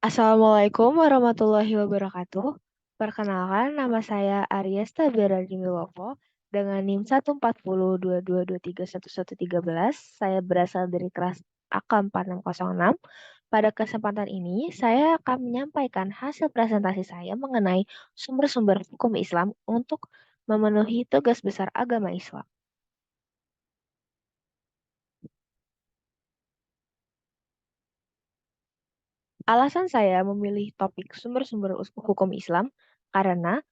Assalamualaikum warahmatullahi wabarakatuh. Perkenalkan, nama saya Ariesta Berardimilovo dengan NIM 14022231113. Saya berasal dari kelas AK 4606. Pada kesempatan ini, saya akan menyampaikan hasil presentasi saya mengenai sumber-sumber hukum Islam untuk memenuhi tugas besar agama Islam. Alasan saya memilih topik sumber-sumber hukum Islam karena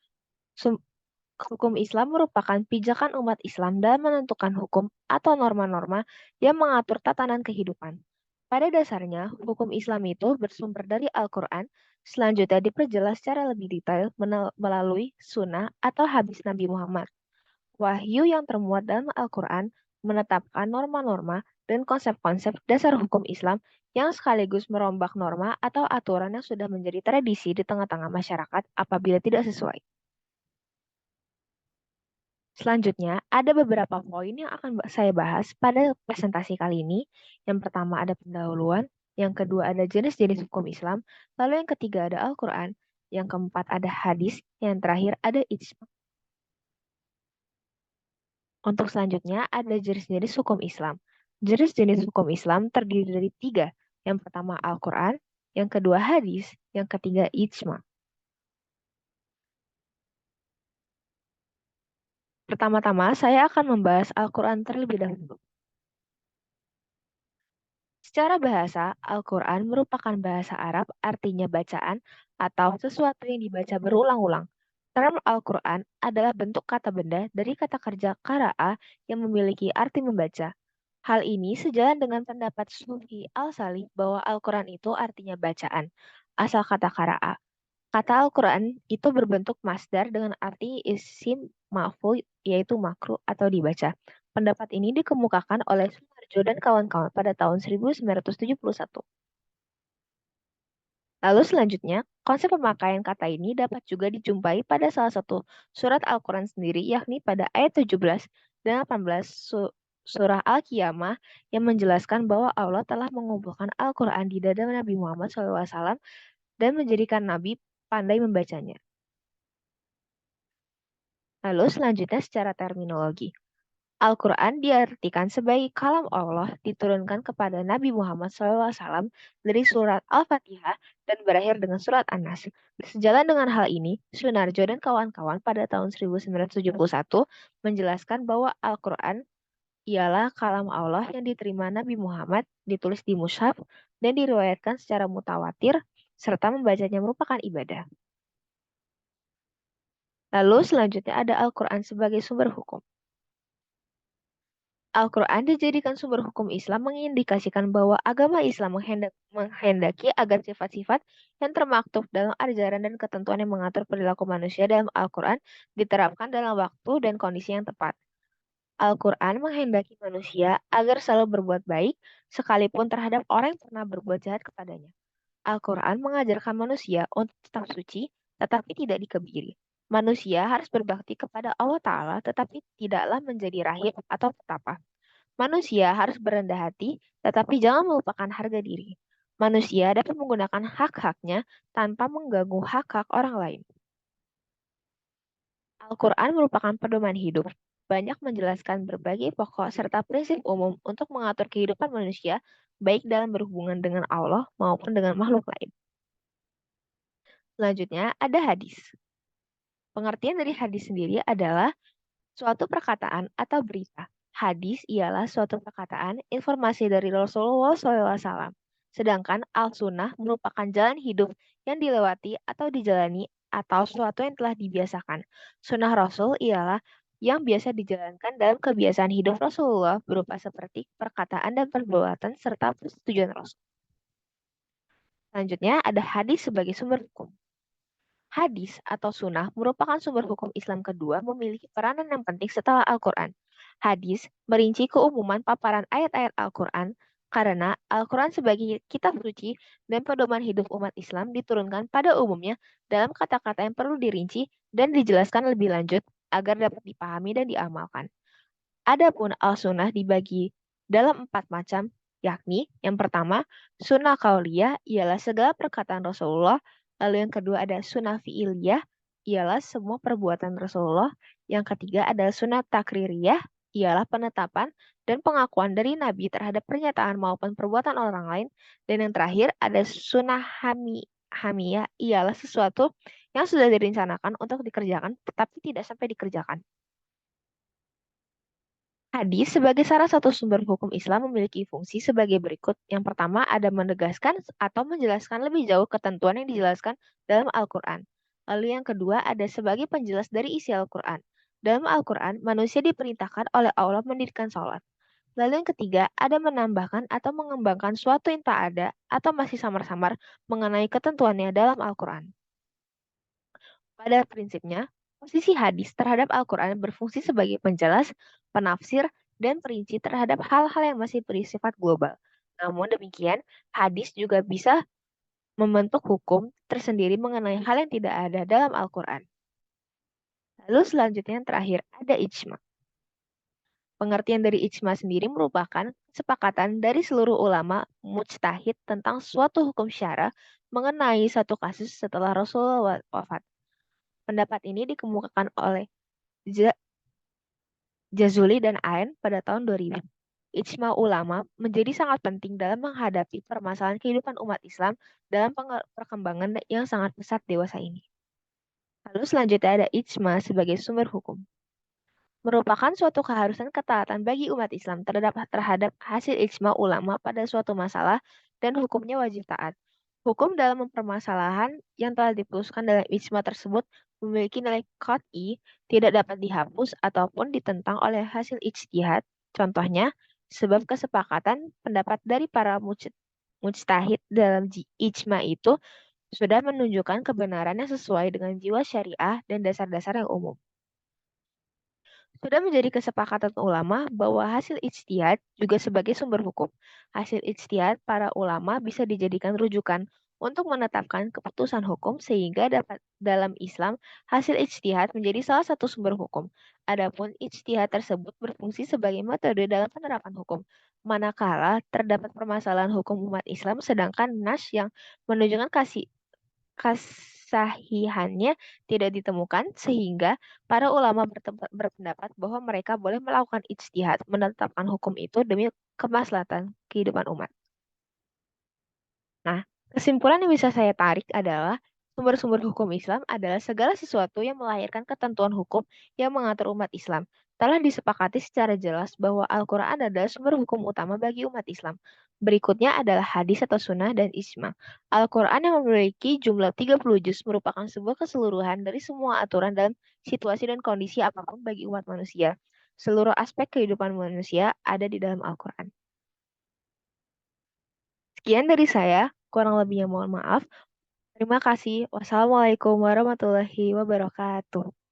sum- hukum Islam merupakan pijakan umat Islam dalam menentukan hukum atau norma-norma yang mengatur tatanan kehidupan. Pada dasarnya, hukum Islam itu bersumber dari Al-Quran, selanjutnya diperjelas secara lebih detail melalui sunnah atau hadis Nabi Muhammad. Wahyu yang termuat dalam Al-Quran menetapkan norma-norma dan konsep-konsep dasar hukum Islam yang sekaligus merombak norma atau aturan yang sudah menjadi tradisi di tengah-tengah masyarakat apabila tidak sesuai. Selanjutnya, ada beberapa poin yang akan saya bahas pada presentasi kali ini. Yang pertama ada pendahuluan, yang kedua ada jenis-jenis hukum Islam, lalu yang ketiga ada Al-Quran, yang keempat ada hadis, yang terakhir ada ijma. Untuk selanjutnya ada jenis-jenis hukum Islam. Jenis-jenis hukum Islam terdiri dari tiga. Yang pertama Al-Quran, yang kedua hadis, yang ketiga ijma. Pertama-tama saya akan membahas Al-Quran terlebih dahulu. Secara bahasa, Al-Quran merupakan bahasa Arab, artinya bacaan atau sesuatu yang dibaca berulang-ulang. Term Al-Quran adalah bentuk kata benda dari kata kerja qara'a yang memiliki arti membaca. Hal ini sejalan dengan pendapat Sufi Al-Salih bahwa Al-Quran itu artinya bacaan, asal kata qara'a. Kata Al-Quran itu berbentuk masdar dengan arti isim maf'ul, yaitu makruh atau dibaca. Pendapat ini dikemukakan oleh Sumarjo dan kawan-kawan pada tahun 1971. Lalu selanjutnya, konsep pemakaian kata ini dapat juga dijumpai pada salah satu surat Al-Quran sendiri, yakni pada ayat 17 dan 18 surah Al-Qiyamah yang menjelaskan bahwa Allah telah mengumpulkan Al-Quran di dada Nabi Muhammad SAW dan menjadikan Nabi pandai membacanya. Lalu selanjutnya secara terminologi. Al-Quran diartikan sebagai kalam Allah diturunkan kepada Nabi Muhammad SAW dari surat Al-Fatihah dan berakhir dengan surat An-Nas. Sejalan dengan hal ini, Sunarjo dan kawan-kawan pada tahun 1971 menjelaskan bahwa Al-Quran ialah kalam Allah yang diterima Nabi Muhammad, ditulis di mushaf, dan diriwayatkan secara mutawatir, serta membacanya merupakan ibadah. Lalu selanjutnya ada Al-Quran sebagai sumber hukum. Al-Quran dijadikan sumber hukum Islam mengindikasikan bahwa agama Islam menghendaki agar sifat-sifat yang termaktub dalam ajaran dan ketentuan yang mengatur perilaku manusia dalam Al-Quran diterapkan dalam waktu dan kondisi yang tepat. Al-Quran menghendaki manusia agar selalu berbuat baik, sekalipun terhadap orang yang pernah berbuat jahat kepadanya. Al-Quran mengajarkan manusia untuk tetap suci, tetapi tidak dikebiri. Manusia harus berbakti kepada Allah Ta'ala, tetapi tidaklah menjadi rahib atau petapa. Manusia harus berendah hati, tetapi jangan melupakan harga diri. Manusia dapat menggunakan hak-haknya tanpa mengganggu hak-hak orang lain. Al-Quran merupakan pedoman hidup. Banyak menjelaskan berbagai pokok serta prinsip umum untuk mengatur kehidupan manusia, baik dalam berhubungan dengan Allah maupun dengan makhluk lain. Selanjutnya, ada hadis. Pengertian dari hadis sendiri adalah suatu perkataan atau berita. Hadis ialah suatu perkataan, informasi dari Rasulullah SAW. Sedangkan al-sunnah merupakan jalan hidup yang dilewati atau dijalani atau sesuatu yang telah dibiasakan. Sunnah Rasul ialah yang biasa dijalankan dalam kebiasaan hidup Rasulullah berupa seperti perkataan dan perbuatan serta persetujuan Rasul. Selanjutnya ada hadis sebagai sumber hukum. Hadis atau sunnah merupakan sumber hukum Islam kedua memiliki peranan yang penting setelah Al-Quran. Hadis merinci keumuman paparan ayat-ayat Al-Quran karena Al-Quran sebagai kitab suci dan pedoman hidup umat Islam diturunkan pada umumnya dalam kata-kata yang perlu dirinci dan dijelaskan lebih lanjut agar dapat dipahami dan diamalkan. Adapun Al-Sunnah dibagi dalam empat macam, yakni yang pertama, sunnah kauliyah ialah segala perkataan Rasulullah, lalu yang kedua ada sunnah fi'iliyah, ialah semua perbuatan Rasulullah, yang ketiga adalah sunnah takririyah, ialah penetapan dan pengakuan dari Nabi terhadap pernyataan maupun perbuatan orang lain, dan yang terakhir ada sunnah hamiyah, ialah sesuatu yang sudah direncanakan untuk dikerjakan tetapi tidak sampai dikerjakan. Hadis sebagai salah satu sumber hukum Islam memiliki fungsi sebagai berikut. Yang pertama ada menegaskan atau menjelaskan lebih jauh ketentuan yang dijelaskan dalam Al-Quran. Lalu yang kedua ada sebagai penjelas dari isi Al-Quran. Dalam Al-Quran, manusia diperintahkan oleh Allah mendirikan sholat. Lalu yang ketiga ada menambahkan atau mengembangkan suatu yang tak ada atau masih samar-samar mengenai ketentuannya dalam Al-Quran. Pada prinsipnya, posisi hadis terhadap Al-Quran berfungsi sebagai penjelas, penafsir, dan perinci terhadap hal-hal yang masih bersifat global. Namun demikian, hadis juga bisa membentuk hukum tersendiri mengenai hal yang tidak ada dalam Al-Quran. Lalu selanjutnya yang terakhir ada ijma. Pengertian dari ijma sendiri merupakan kesepakatan dari seluruh ulama mujtahid tentang suatu hukum syara mengenai satu kasus setelah Rasulullah wafat. Pendapat ini dikemukakan oleh Jazuli dan Ain pada tahun 2000. Ijma ulama menjadi sangat penting dalam menghadapi permasalahan kehidupan umat Islam dalam perkembangan yang sangat pesat dewasa ini. Lalu selanjutnya ada ijma sebagai sumber hukum. Merupakan suatu keharusan ketaatan bagi umat Islam terhadap hasil ijma ulama pada suatu masalah dan hukumnya wajib taat. Hukum dalam mempermasalahan yang telah diputuskan dalam ijma tersebut memiliki nilai qat'i, tidak dapat dihapus ataupun ditentang oleh hasil ijtihad. Contohnya, sebab kesepakatan pendapat dari para mujtahid dalam ijma itu sudah menunjukkan kebenaran yang sesuai dengan jiwa syariah dan dasar-dasar yang umum. Sudah menjadi kesepakatan ulama bahwa hasil ijtihad juga sebagai sumber hukum. Hasil ijtihad para ulama bisa dijadikan rujukan untuk menetapkan keputusan hukum sehingga dapat dalam Islam hasil ijtihad menjadi salah satu sumber hukum. Adapun ijtihad tersebut berfungsi sebagai metode dalam penerapan hukum. Manakala terdapat permasalahan hukum umat Islam sedangkan nas yang menunjukkan kesahihannya tidak ditemukan sehingga para ulama berpendapat bahwa mereka boleh melakukan ijtihad menetapkan hukum itu demi kemaslahatan kehidupan umat. Nah, kesimpulan yang bisa saya tarik adalah sumber-sumber hukum Islam adalah segala sesuatu yang melahirkan ketentuan hukum yang mengatur umat Islam. Telah disepakati secara jelas bahwa Al-Quran adalah sumber hukum utama bagi umat Islam. Berikutnya adalah hadis atau sunnah dan ijma. Al-Quran yang memiliki jumlah 30 juz merupakan sebuah keseluruhan dari semua aturan dalam situasi dan kondisi apapun bagi umat manusia. Seluruh aspek kehidupan manusia ada di dalam Al-Quran. Sekian dari saya, kurang lebihnya mohon maaf. Terima kasih. Wassalamualaikum warahmatullahi wabarakatuh.